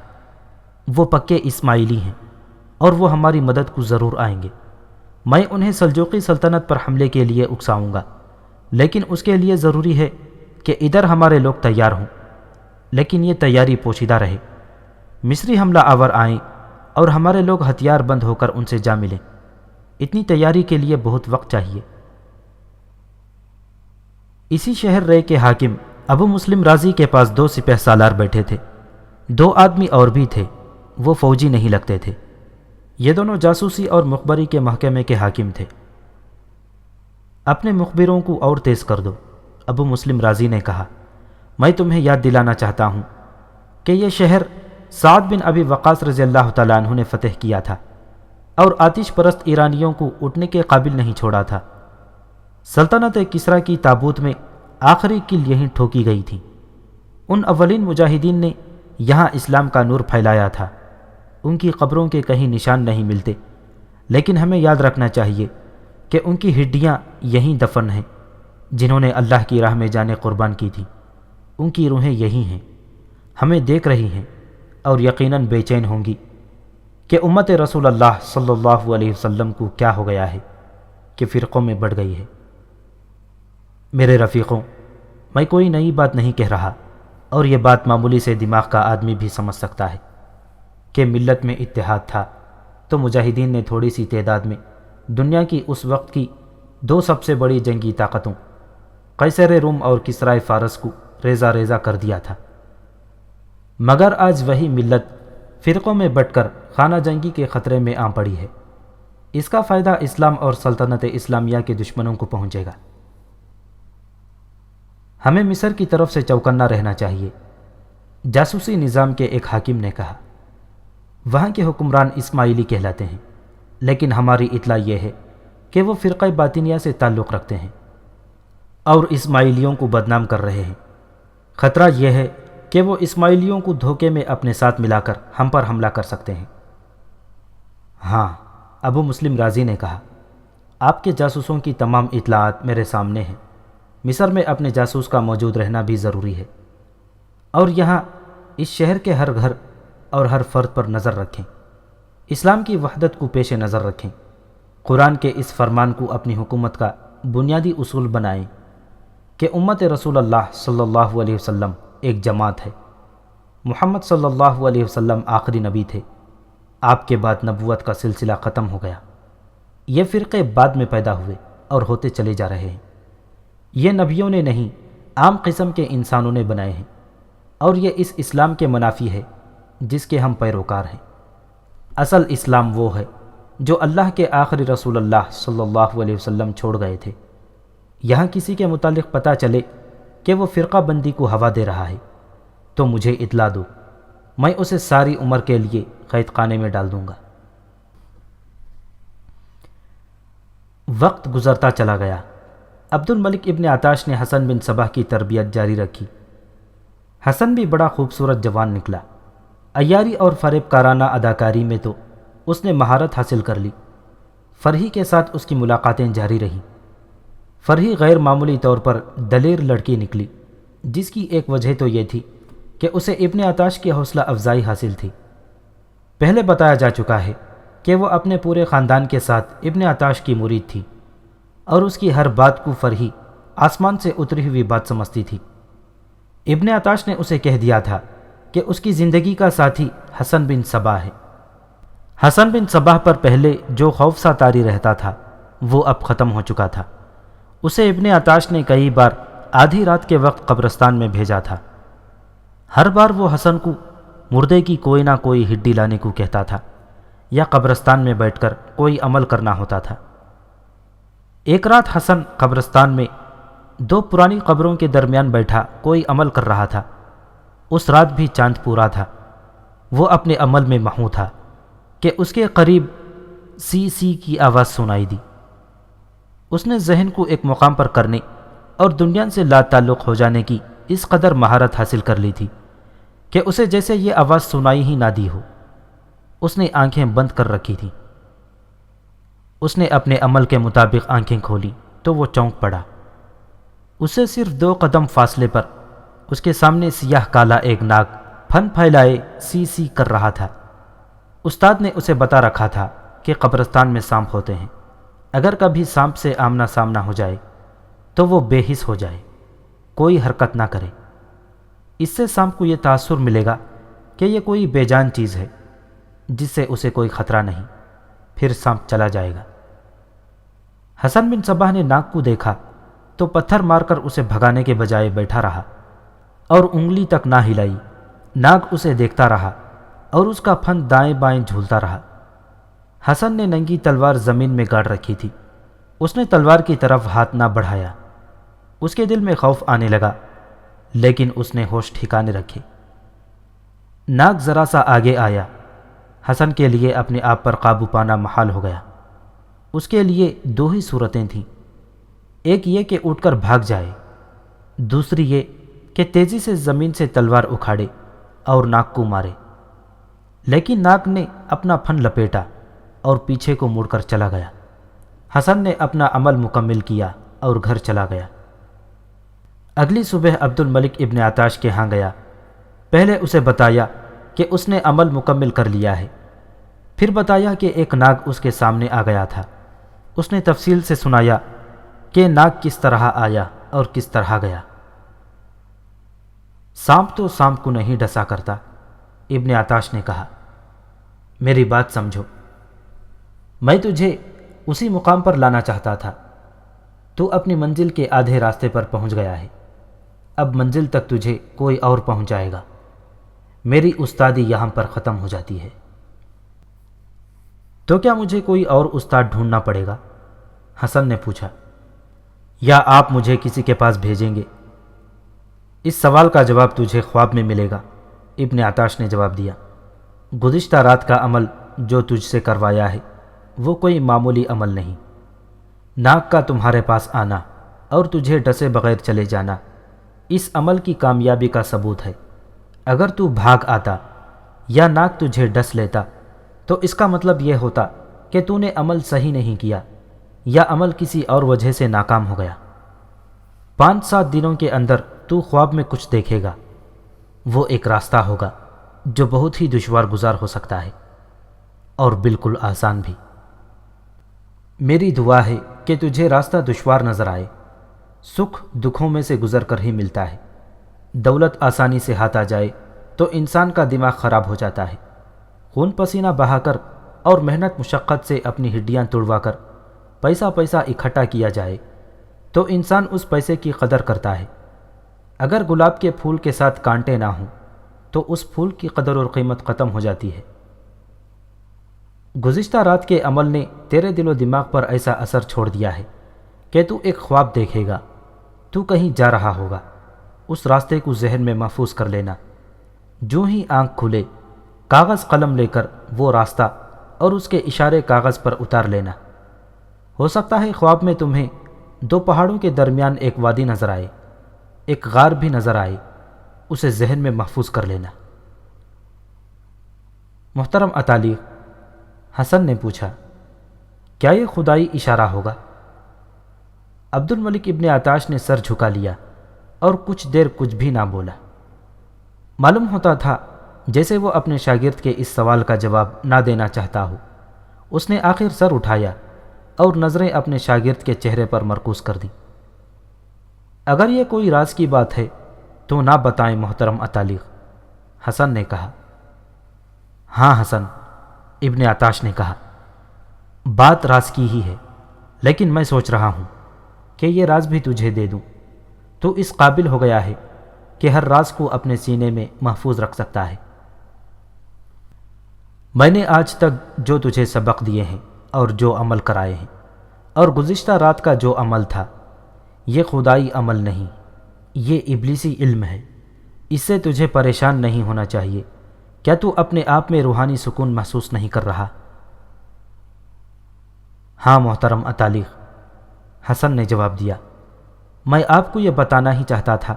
وہ پکے اسماعیلی ہیں اور وہ ہماری مدد کو ضرور آئیں گے۔ میں انہیں سلجوقی سلطنت پر حملے کے لیے اکساؤں گا، لیکن اس کے لیے ضروری ہے کہ ادھر ہمارے لوگ تیار ہوں، لیکن یہ تیاری پوشیدہ رہے۔ مصری حملہ آور آئیں اور ہمارے لوگ ہتھیار بند ہو کر ان سے جا ملیں، اتنی تیاری کے لیے بہت وقت چاہیے۔ اسی شہر رے کے حاکم ابو مسلم رازی کے پاس 2 سپہ سالار بیٹھے تھے، 2 آدمی اور بھی تھے، وہ فوجی نہیں لگتے تھے، یہ دونوں جاسوسی اور مخبری کے محکمے کے حاکم تھے۔ اپنے مخبروں کو اور تیز کر دو، ابو مسلم رازی نے کہا۔ میں تمہیں یاد دلانا چاہتا ہوں کہ یہ شہر سعد بن ابی وقاص رضی اللہ تعالیٰ عنہ نے فتح کیا تھا اور آتش پرست ایرانیوں کو اٹھنے کے قابل نہیں چھوڑا تھا۔ سلطنت کسریٰ کی تابوت میں آخری کیل یہیں ٹھوکی گئی تھی۔ ان اولین مجاہدین نے یہاں اسلام کا نور پھیلایا تھا۔ ان کی قبروں کے کہیں نشان نہیں ملتے، لیکن ہمیں یاد رکھنا چاہیے کہ ان کی ہڈیاں یہیں دفن ہیں۔ جنہوں نے اللہ کی راہ میں جانیں قربان کی تھیں، ان کی روحیں یہی ہیں، ہمیں دیکھ رہی ہیں اور یقیناً بے چین ہوں گی کہ امت رسول اللہ صلی اللہ علیہ وسلم کو کیا ہو گیا ہے کہ فرقوں میں بڑھ گئی ہے۔ میرے رفیقوں، میں کوئی نئی بات نہیں کہہ رہا، اور یہ بات معمولی سے دماغ کا آدمی بھی سمجھ سکتا ہے کہ ملت میں اتحاد تھا تو مجاہدین نے تھوڑی سی تعداد میں دنیا کی اس وقت کی 2 سب سے بڑی جنگی طاقتوں قیصر روم اور کسرائے فارس کو ریزہ ریزہ کر دیا تھا۔ مگر آج وہی ملت فرقوں میں بٹ کر خانہ جنگی کے خطرے میں آ پڑی ہے۔ اس کا فائدہ اسلام اور سلطنت اسلامیہ کے دشمنوں کو پہنچے گا۔ ہمیں مصر کی طرف سے چوکنا رہنا چاہیے، جاسوسی نظام کے ایک حاکم نے کہا۔ وہاں کے حکمران اسماعیلی کہلاتے ہیں، لیکن ہماری اطلاع یہ ہے کہ وہ فرقہ باطنیہ سے تعلق رکھتے ہیں اور اسماعیلیوں کو بدنام کر رہے ہیں۔ خطرہ یہ ہے کہ وہ اسماعیلیوں کو دھوکے میں اپنے ساتھ ملا کر ہم پر حملہ کر سکتے ہیں۔ ہاں، ابو مسلم رازی نے کہا، آپ کے جاسوسوں کی تمام اطلاعات میرے سامنے ہیں۔ مصر میں اپنے جاسوس کا موجود رہنا بھی ضروری ہے، اور یہاں اس شہر کے ہر گھر اور ہر فرد پر نظر رکھیں، اسلام کی وحدت کو پیش نظر رکھیں، قرآن کے اس فرمان کو اپنی حکومت کا بنیادی اصول بنائیں کہ امت رسول اللہ صلی اللہ علیہ وسلم ایک جماعت ہے۔ محمد صلی اللہ علیہ وسلم آخری نبی تھے، آپ کے بعد نبوت کا سلسلہ ختم ہو گیا۔ یہ فرقے بعد میں پیدا ہوئے اور ہوتے چلے جا رہے ہیں۔ یہ نبیوں نے نہیں، عام قسم کے انسانوں نے بنائے ہیں، اور یہ اس اسلام کے منافی ہے جس کے ہم پیروکار ہیں۔ اصل اسلام وہ ہے جو اللہ کے آخری رسول اللہ صلی اللہ علیہ وسلم چھوڑ گئے تھے۔ یہاں کسی کے متعلق پتہ چلے کہ وہ فرقہ بندی کو ہوا دے رہا ہے تو مجھے اطلاع دو، میں اسے ساری عمر کے لیے قید خانے میں ڈال دوں گا۔ وقت گزرتا چلا گیا۔ عبد الملک ابن عطاش نے حسن بن صباح کی تربیت جاری رکھی۔ حسن بھی بڑا خوبصورت جوان نکلا۔ عیاری اور فریب کارانہ اداکاری میں تو اس نے مہارت حاصل کر لی۔ فرحی کے ساتھ اس کی ملاقاتیں جاری رہیں۔ فرحی غیر معمولی طور پر دلیر لڑکی نکلی، جس کی ایک وجہ تو یہ تھی کہ اسے ابن عطاش کی حوصلہ افزائی حاصل تھی۔ پہلے بتایا جا چکا ہے کہ وہ اپنے پورے خاندان کے ساتھ ابن عطاش کی مرید تھی، اور اس کی ہر بات کو فرحی آسمان سے اتری ہوئی بات سمجھتی تھی۔ ابن عطاش نے اسے کہہ دیا تھا کہ اس کی زندگی کا ساتھی حسن بن صباح ہے۔ حسن بن صباح پر پہلے جو خوف سا طاری رہتا تھا وہ اب ختم ہو چکا تھا۔ اسے ابن عطاش نے کئی بار آدھی رات کے وقت قبرستان میں بھیجا تھا۔ ہر بار وہ حسن کو مردے کی کوئی نہ کوئی ہڈی لانے کو کہتا تھا یا قبرستان میں بیٹھ کر کوئی عمل کرنا ہوتا تھا۔ ایک رات حسن قبرستان میں دو پرانی قبروں کے درمیان بیٹھا کوئی عمل کر رہا تھا۔ اس رات بھی چاند پورا تھا۔ وہ اپنے عمل میں محو تھا کہ اس کے قریب سی سی کی آواز سنائی دی۔ اس نے ذہن کو ایک مقام پر کرنے اور دنیا سے لا تعلق ہو جانے کی اس قدر مہارت حاصل کر لی تھی کہ اسے جیسے یہ آواز سنائی ہی نہ دی ہو۔ اس نے آنکھیں بند کر رکھی تھیں۔ اس نے اپنے عمل کے مطابق آنکھیں کھولی تو وہ چونک پڑا۔ اسے صرف 2 قدم فاصلے پر اس کے سامنے سیاہ کالا ایک ناگ پھن پھیلائے سی سی کر رہا تھا۔ استاد نے اسے بتا رکھا تھا کہ قبرستان میں سانپ ہوتے ہیں، اگر کبھی سانپ سے آمنا سامنا ہو جائے تو وہ بے حس ہو جائے، کوئی حرکت نہ کرے۔ اس سے سانپ کو یہ تاثر ملے گا کہ یہ کوئی بے جان چیز ہے جس سے اسے کوئی خطرہ نہیں، پھر سانپ چلا جائے گا۔ حسن بن صباح نے ناگ کو دیکھا تو پتھر مار کر اسے بھگانے کے بجائے بیٹھا رہا اور انگلی تک نہ ہلائی۔ ناگ اسے دیکھتا رہا اور اس کا پھن دائیں بائیں جھولتا رہا۔ حسن نے ننگی تلوار زمین میں گاڑ رکھی تھی۔ اس نے تلوار کی طرف ہاتھ نہ بڑھایا۔ اس کے دل میں خوف آنے لگا، لیکن اس نے ہوش ٹھکانے رکھے۔ ناگ ذرا سا آگے آیا۔ حسن کے لیے اپنے آپ پر قابو پانا محال ہو گیا۔ اس کے لیے 2 ہی صورتیں تھیں، ایک یہ کہ اٹھ کر بھاگ جائے، دوسری یہ کہ تیزی سے زمین سے تلوار اکھاڑے اور ناگ کو مارے۔ لیکن ناگ نے اپنا پھن لپیٹا اور پیچھے کو مڑ کر چلا گیا۔ حسن نے اپنا عمل مکمل کیا اور گھر چلا گیا۔ اگلی صبح عبد الملک ابن عطاش کے ہاں گیا۔ پہلے اسے بتایا کہ اس نے عمل مکمل کر لیا ہے، پھر بتایا کہ ایک ناگ اس کے سامنے آ گیا تھا۔ اس نے تفصیل سے سنایا کہ ناگ کس طرح آیا اور کس طرح گیا۔ سانپ تو سانپ کو نہیں ڈسا کرتا، ابن عطاش نے کہا۔ میری بات سمجھو، میں تجھے اسی مقام پر لانا چاہتا تھا۔ تو اپنی منزل کے آدھے راستے پر پہنچ گیا ہے، اب منزل تک تجھے کوئی اور پہنچائے گا۔ میری استادی یہاں پر ختم ہو جاتی ہے۔ تو کیا مجھے کوئی اور استاد ڈھونڈنا پڑے گا؟ حسن نے پوچھا۔ یا آپ مجھے کسی کے پاس بھیجیں گے؟ اس سوال کا جواب تجھے خواب میں ملے گا، ابن عطاش نے جواب دیا۔ گزشتہ رات کا عمل جو تجھ سے کروایا ہے وہ کوئی معمولی عمل نہیں۔ ناگ کا تمہارے پاس آنا اور تجھے ڈسے بغیر چلے جانا اس عمل کی کامیابی کا ثبوت ہے۔ اگر تو بھاگ آتا یا ناگ تجھے ڈس لیتا تو اس کا مطلب یہ ہوتا کہ تو نے عمل صحیح نہیں کیا یا عمل کسی اور وجہ سے ناکام ہو گیا۔ 5-7 دنوں کے اندر تو خواب میں کچھ دیکھے گا۔ وہ ایک راستہ ہوگا جو بہت ہی دشوار گزار ہو سکتا ہے اور بالکل آسان بھی۔ میری دعا ہے کہ تجھے راستہ دشوار نظر آئے۔ سکھ دکھوں میں سے گزر کر ہی ملتا ہے۔ دولت آسانی سے ہاتھ آ جائے تو انسان کا دماغ خراب ہو جاتا ہے۔ خون پسینہ بہا کر اور محنت مشقت سے اپنی ہڈیاں توڑوا کر پیسہ اکٹھا کیا جائے تو انسان اس پیسے کی قدر کرتا ہے۔ اگر گلاب کے پھول کے ساتھ کانٹے نہ ہوں تو اس پھول کی قدر اور قیمت ختم ہو جاتی ہے۔ گزشتہ رات کے عمل نے تیرے دل و دماغ پر ایسا اثر چھوڑ دیا ہے کہ تو ایک خواب دیکھے گا، تو کہیں جا رہا ہوگا۔ اس راستے کو ذہن میں محفوظ کر لینا۔ جو ہی آنکھ کھلے کاغذ قلم لے کر وہ راستہ اور اس کے اشارے کاغذ پر اتار لینا۔ ہو سکتا ہے خواب میں تمہیں 2 پہاڑوں کے درمیان ایک وادی نظر آئے، ایک غار بھی نظر آئے، اسے ذہن میں محفوظ کر لینا۔ محترم اتالیق، حسن نے پوچھا، کیا یہ خدائی اشارہ ہوگا؟ عبد الملک ابن عطاش نے سر جھکا لیا اور کچھ دیر کچھ بھی نہ بولا۔ معلوم ہوتا تھا جیسے وہ اپنے شاگرد کے اس سوال کا جواب نہ دینا چاہتا ہو۔ اس نے آخر سر اٹھایا اور نظریں اپنے شاگرد کے چہرے پر مرکوز کر دیں۔ اگر یہ کوئی راز کی بات ہے تو نہ بتائیں محترم اتالیق، حسن نے کہا۔ ہاں حسن، ابن عطاش نے کہا، بات راز کی ہی ہے، لیکن میں سوچ رہا ہوں کہ یہ راز بھی تجھے دے دوں تو اس قابل ہو گیا ہے کہ ہر راز کو اپنے سینے میں محفوظ رکھ سکتا ہے۔ میں نے آج تک جو تجھے سبق دیے ہیں اور جو عمل کرائے ہیں، اور گزشتہ رات کا جو عمل تھا، یہ خدائی عمل نہیں، یہ ابلیسی علم ہے۔ اس سے تجھے پریشان نہیں ہونا چاہیے۔ کیا تو اپنے آپ میں روحانی سکون محسوس نہیں کر رہا؟ ہاں محترم اتالیق، حسن نے جواب دیا، میں آپ کو یہ بتانا ہی چاہتا تھا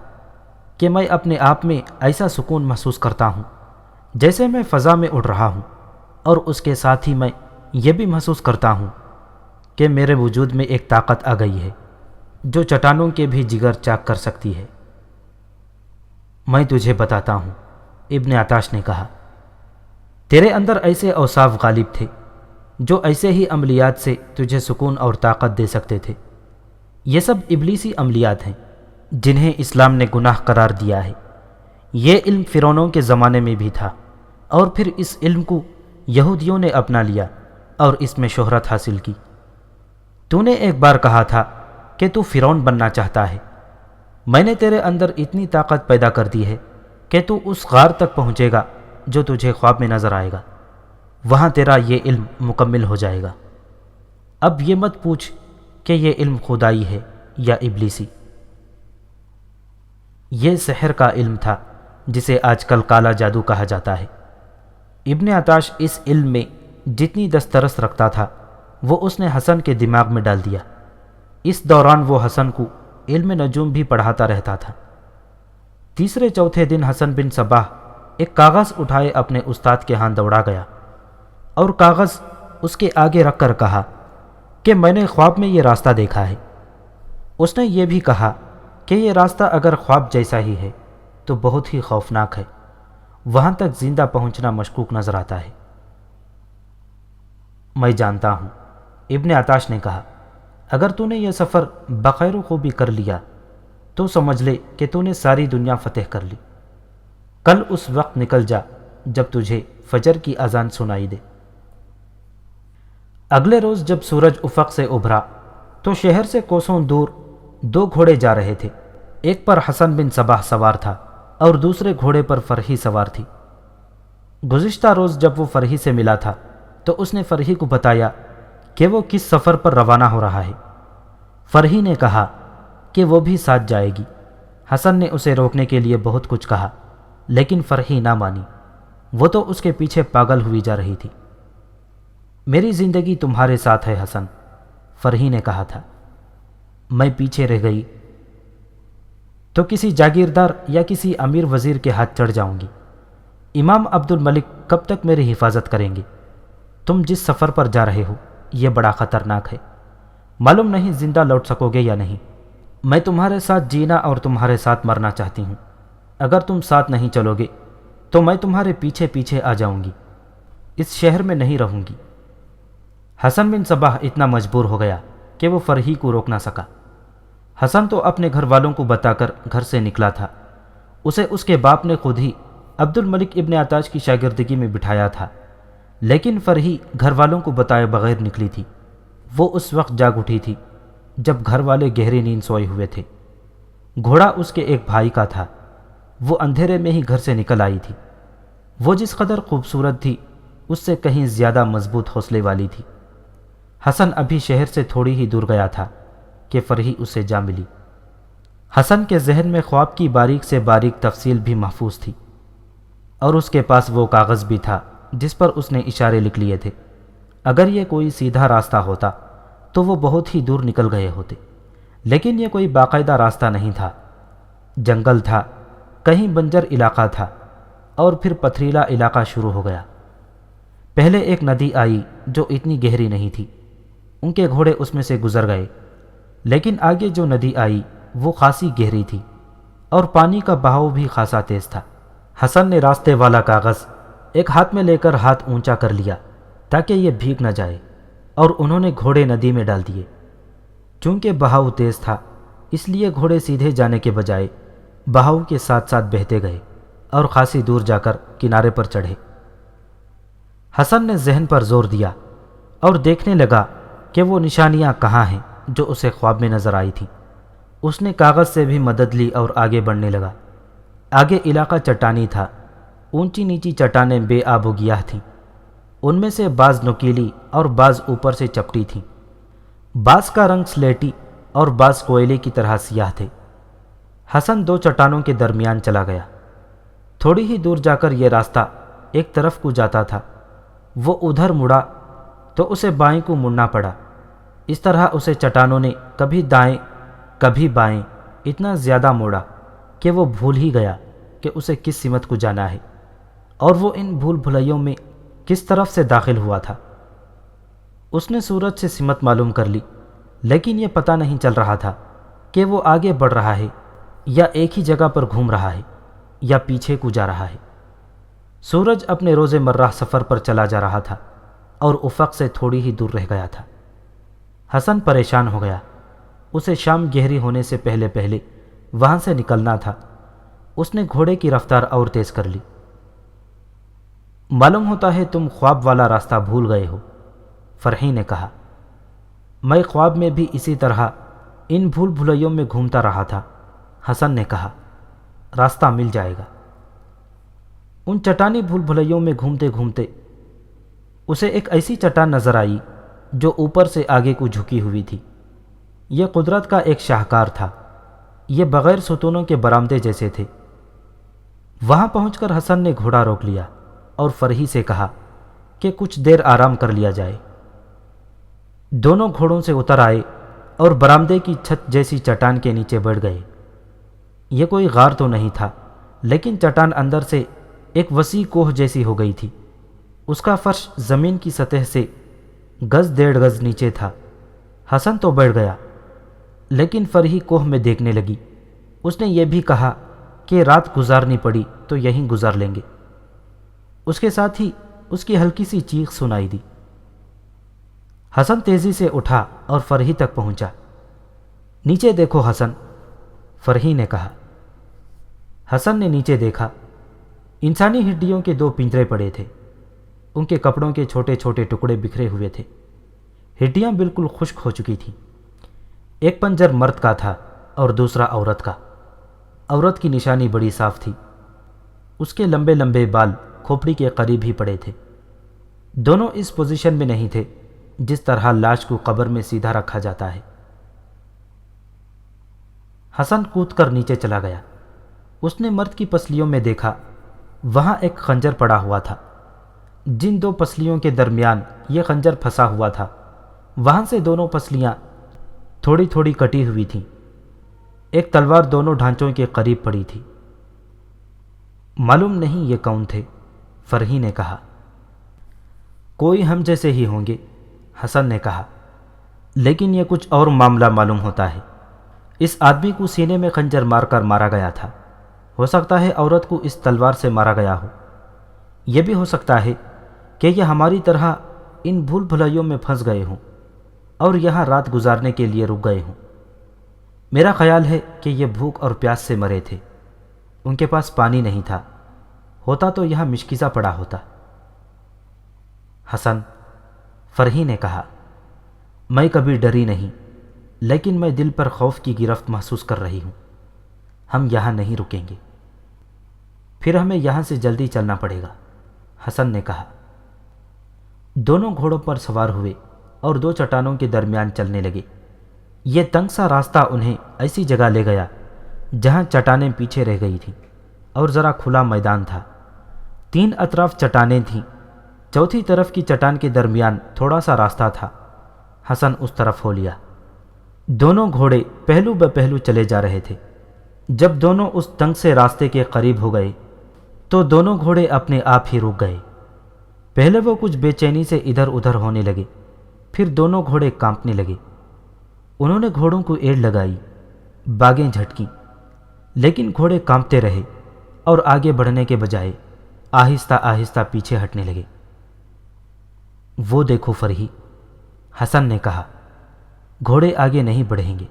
کہ میں اپنے آپ میں ایسا سکون محسوس کرتا ہوں جیسے میں فضا میں اڑ رہا ہوں، اور اس کے ساتھ ہی میں یہ بھی محسوس کرتا ہوں کہ میرے وجود میں ایک طاقت آ گئی ہے جو چٹانوں کے بھی جگر چاک کر سکتی ہے۔ میں تجھے بتاتا ہوں، ابن عطاش نے کہا، تیرے اندر ایسے اوصاف غالب تھے جو ایسے ہی عملیات سے تجھے سکون اور طاقت دے سکتے تھے۔ یہ سب ابلیسی عملیات ہیں جنہیں اسلام نے گناہ قرار دیا ہے۔ یہ علم فرعونوں کے زمانے میں بھی تھا، اور پھر اس علم کو یہودیوں نے اپنا لیا اور اس میں شہرت حاصل کی۔ تو نے ایک بار کہا تھا کہ تو فرعون بننا چاہتا ہے۔ میں نے تیرے اندر اتنی طاقت پیدا کر دی ہے کہ تو اس غار تک پہنچے گا جو تجھے خواب میں نظر آئے گا، وہاں تیرا یہ علم مکمل ہو جائے گا۔ اب یہ مت پوچھ کہ یہ علم خدائی ہے یا ابلیسی۔ یہ سحر کا علم تھا جسے آج کل کالا جادو کہا جاتا ہے۔ ابن عطاش اس علم میں جتنی دسترس رکھتا تھا وہ اس نے حسن کے دماغ میں ڈال دیا۔ اس دوران وہ حسن کو علم نجوم بھی پڑھاتا رہتا تھا۔ تیسرے چوتھے دن حسن بن صباح ایک کاغذ اٹھائے اپنے استاد کے ہاں دوڑا گیا، اور کاغذ اس کے آگے رکھ کر کہا کہ میں نے خواب میں یہ راستہ دیکھا ہے۔ اس نے یہ بھی کہا کہ یہ راستہ اگر خواب جیسا ہی ہے تو بہت ہی خوفناک ہے، وہاں تک زندہ پہنچنا مشکوک نظر آتا ہے۔ میں جانتا ہوں، ابن عطاش نے کہا، اگر تو نے یہ سفر بخیر و خوبی کر لیا تو سمجھ لے کہ تو نے ساری دنیا فتح کر لی۔ کل اس وقت نکل جا جب تجھے فجر کی اذان سنائی دے۔ اگلے روز جب سورج افق سے ابھرا تو شہر سے کوسوں دور دو گھوڑے جا رہے تھے۔ ایک پر حسن بن صباح سوار تھا اور دوسرے گھوڑے پر فرحی سوار تھی۔ گزشتہ روز جب وہ فرحی سے ملا تھا تو اس نے فرحی کو بتایا کہ وہ کس سفر پر روانہ ہو رہا ہے۔ فرحی نے کہا کہ وہ بھی ساتھ جائے گی۔ حسن نے اسے روکنے کے لیے بہت کچھ کہا، لیکن فرحی نہ مانی، وہ تو اس کے پیچھے پاگل ہوئی جا رہی تھی۔ میری زندگی تمہارے ساتھ ہے حسن، فرحی نے کہا تھا، میں پیچھے رہ گئی تو کسی جاگیردار یا کسی امیر وزیر کے ہاتھ چڑھ جاؤں گی۔ امام عبد الملک کب تک میری حفاظت کریں گے؟ تم جس سفر پر جا رہے ہو یہ بڑا خطرناک ہے، معلوم نہیں زندہ لوٹ سکو گے یا نہیں۔ میں تمہارے ساتھ جینا اور تمہارے ساتھ مرنا چاہتی ہوں۔ اگر تم ساتھ نہیں چلو گے تو میں تمہارے پیچھے پیچھے آ جاؤں گی، اس شہر میں نہیں رہوں گی۔ حسن بن صباح اتنا مجبور ہو گیا کہ وہ فرحی کو روک نہ سکا۔ حسن تو اپنے گھر والوں کو بتا کر گھر سے نکلا تھا۔ اسے اس کے باپ نے خود ہی عبد الملک ابن عطاش کی شاگردگی میں بٹھایا تھا، لیکن فرحی گھر والوں کو بتائے بغیر نکلی تھی۔ وہ اس وقت جاگ اٹھی تھی جب گھر والے گہری نیند سوئے ہوئے تھے۔ گھوڑا اس کے ایک بھائی کا تھا، وہ اندھیرے میں ہی گھر سے نکل آئی تھی۔ وہ جس قدر خوبصورت تھی اس سے کہیں زیادہ مضبوط حوصلے والی تھی۔ حسن ابھی شہر سے تھوڑی ہی دور گیا تھا کہ فرحی اسے جا ملی۔ حسن کے ذہن میں خواب کی باریک سے باریک تفصیل بھی محفوظ تھی، اور اس کے پاس وہ کاغذ بھی تھا جس پر اس نے اشارے لکھ لیے تھے۔ اگر یہ کوئی سیدھا راستہ ہوتا تو وہ بہت ہی دور نکل گئے ہوتے، لیکن یہ کوئی باقاعدہ راستہ نہیں تھا۔ جنگل تھا، کہیں بنجر علاقہ تھا، اور پھر پتھریلا علاقہ شروع ہو گیا۔ پہلے ایک ندی آئی جو اتنی گہری نہیں تھی، ان کے گھوڑے اس میں سے گزر گئے، لیکن آگے جو ندی آئی وہ خاصی گہری تھی اور پانی کا بہاؤ بھی خاصا تیز تھا۔ حسن نے راستے والا کاغذ ایک ہاتھ میں لے کر ہاتھ اونچا کر لیا تاکہ یہ بھیگ نہ جائے، اور انہوں نے گھوڑے ندی میں ڈال دیے۔ چونکہ بہاؤ تیز تھا اس لیے گھوڑے سیدھے جانے کے بجائے بہاؤ کے ساتھ ساتھ بہتے گئے اور خاصی دور جا کر کنارے پر چڑھے۔ حسن نے ذہن پر زور دیا اور دیکھنے لگا کہ وہ نشانیاں کہاں ہیں جو اسے خواب میں نظر آئی تھیں۔ اس نے کاغذ سے بھی مدد لی اور آگے بڑھنے لگا۔ آگے علاقہ چٹانی تھا، اونچی نیچی چٹانیں بے آب و گیاہ تھیں، ان میں سے بعض نکیلی اور بعض اوپر سے چپٹی تھیں، بعض کا رنگ سلیٹی اور بعض کوئلے کی طرح سیاہ تھے۔ حسن دو چٹانوں کے درمیان چلا گیا۔ تھوڑی ہی دور جا کر یہ راستہ ایک طرف کو جاتا تھا، وہ ادھر مڑا تو اسے بائیں کو مڑنا پڑا۔ اس طرح اسے چٹانوں نے کبھی دائیں کبھی بائیں اتنا زیادہ موڑا کہ وہ بھول ہی گیا کہ اسے کس سمت کو جانا ہے اور وہ ان بھول بھلائیوں میں کس طرف سے داخل ہوا تھا۔ اس نے سورج سے سمت معلوم کر لی، لیکن یہ پتہ نہیں چل رہا تھا کہ وہ آگے بڑھ رہا ہے یا ایک ہی جگہ پر گھوم رہا ہے یا پیچھے کو جا رہا ہے۔ سورج اپنے روز مرہ سفر پر چلا جا رہا تھا اور افق سے تھوڑی ہی دور رہ گیا تھا۔ حسن پریشان ہو گیا، اسے شام گہری ہونے سے پہلے پہلے وہاں سے نکلنا تھا۔ اس نے گھوڑے کی رفتار اور تیز کر لی۔ معلوم ہوتا ہے تم خواب والا راستہ بھول گئے ہو، فرحی نے کہا۔ میں خواب میں بھی اسی طرح ان بھول بھلائیوں میں گھومتا رہا تھا، حسن نے کہا۔ راستہ مل جائے گا۔ ان چٹانی بھول بھلائیوں میں گھومتے گھومتے اسے ایک ایسی چٹان نظر آئی جو اوپر سے آگے کو جھکی ہوئی تھی۔ یہ قدرت کا ایک شاہکار تھا، یہ بغیر ستونوں کے برآمدے جیسے تھے۔ وہاں پہنچ کر حسن نے گھوڑا روک لیا اور فرحی سے کہا کہ کچھ دیر آرام کر لیا جائے۔ دونوں گھوڑوں سے اتر آئے اور برآمدے کی چھت جیسی چٹان کے نیچے بیٹھ گئے۔ یہ کوئی غار تو نہیں تھا، لیکن چٹان اندر سے ایک وسیع کوہ جیسی ہو گئی تھی۔ اس کا فرش زمین کی سطح سے گز 1.5 گز نیچے تھا۔ حسن تو بیٹھ گیا، لیکن فرحی کوہ میں دیکھنے لگی۔ اس نے یہ بھی کہا کہ رات گزارنی پڑی تو یہیں گزار لیں گے۔ اس کے ساتھ ہی اس کی ہلکی سی چیخ سنائی دی۔ حسن تیزی سے اٹھا اور فرحی تک پہنچا۔ نیچے دیکھو حسن، فرحی نے کہا۔ حسن نے نیچے دیکھا۔ انسانی ہڈیوں کے 2 پنجرے پڑے تھے، ان کے کپڑوں کے چھوٹے چھوٹے ٹکڑے بکھرے ہوئے تھے، ہڈیاں بالکل خشک ہو چکی تھیں۔ ایک پنجر مرد کا تھا اور دوسرا عورت کا۔ عورت کی نشانی بڑی صاف تھی، اس کے لمبے لمبے بال کھوپڑی کے قریب ہی پڑے تھے۔ دونوں اس پوزیشن میں نہیں تھے جس طرح لاش کو قبر میں سیدھا رکھا جاتا ہے۔ حسن کود کر نیچے چلا گیا۔ اس نے مرد کی پسلیوں میں دیکھا، وہاں ایک خنجر پڑا ہوا تھا۔ جن 2 پسلیوں کے درمیان یہ خنجر پھنسا ہوا تھا، وہاں سے دونوں پسلیاں تھوڑی تھوڑی کٹی ہوئی تھیں۔ ایک تلوار دونوں ڈھانچوں کے قریب پڑی تھی۔ معلوم نہیں یہ کون تھے، فرحی نے کہا۔ کوئی ہم جیسے ہی ہوں گے، حسن نے کہا، لیکن یہ کچھ اور معاملہ معلوم ہوتا ہے۔ اس آدمی کو سینے میں خنجر مار کر مارا گیا تھا۔ ہو سکتا ہے عورت کو اس تلوار سے مارا گیا ہو۔ یہ بھی ہو سکتا ہے کہ یہ ہماری طرح ان بھول بھلائیوں میں پھنس گئے ہوں اور یہاں رات گزارنے کے لیے رک گئے ہوں۔ میرا خیال ہے کہ یہ بھوک اور پیاس سے مرے تھے۔ ان کے پاس پانی نہیں تھا، ہوتا تو یہاں مشکیزہ پڑا ہوتا۔ حسن، فرحی نے کہا، میں کبھی ڈری نہیں، لیکن میں دل پر خوف کی گرفت محسوس کر رہی ہوں۔ ہم یہاں نہیں رکیں گے، پھر ہمیں یہاں سے جلدی چلنا پڑے گا، حسن نے کہا۔ دونوں گھوڑوں پر سوار ہوئے اور 2 چٹانوں کے درمیان چلنے لگے۔ یہ تنگ سا راستہ انہیں ایسی جگہ لے گیا جہاں چٹانیں پیچھے رہ گئی تھیں اور ذرا کھلا میدان تھا۔ 3 اطراف چٹانیں تھیں، چوتھی طرف کی چٹان کے درمیان تھوڑا سا راستہ تھا۔ حسن اس طرف ہو لیا۔ دونوں گھوڑے پہلو بہ پہلو چلے جا رہے تھے۔ جب دونوں اس تنگ سے راستے کے قریب ہو گئے تو دونوں گھوڑے اپنے آپ ہی رک گئے۔ پہلے وہ کچھ بے چینی سے ادھر ادھر ہونے لگے، پھر دونوں گھوڑے کانپنے لگے۔ انہوں نے گھوڑوں کو ایڑ لگائی، باگیں جھٹکیں، لیکن گھوڑے کانپتے رہے اور آگے بڑھنے کے بجائے آہستہ آہستہ پیچھے ہٹنے لگے۔ وہ دیکھو فرحی، حسن نے کہا، گھوڑے آگے نہیں بڑھیں گے۔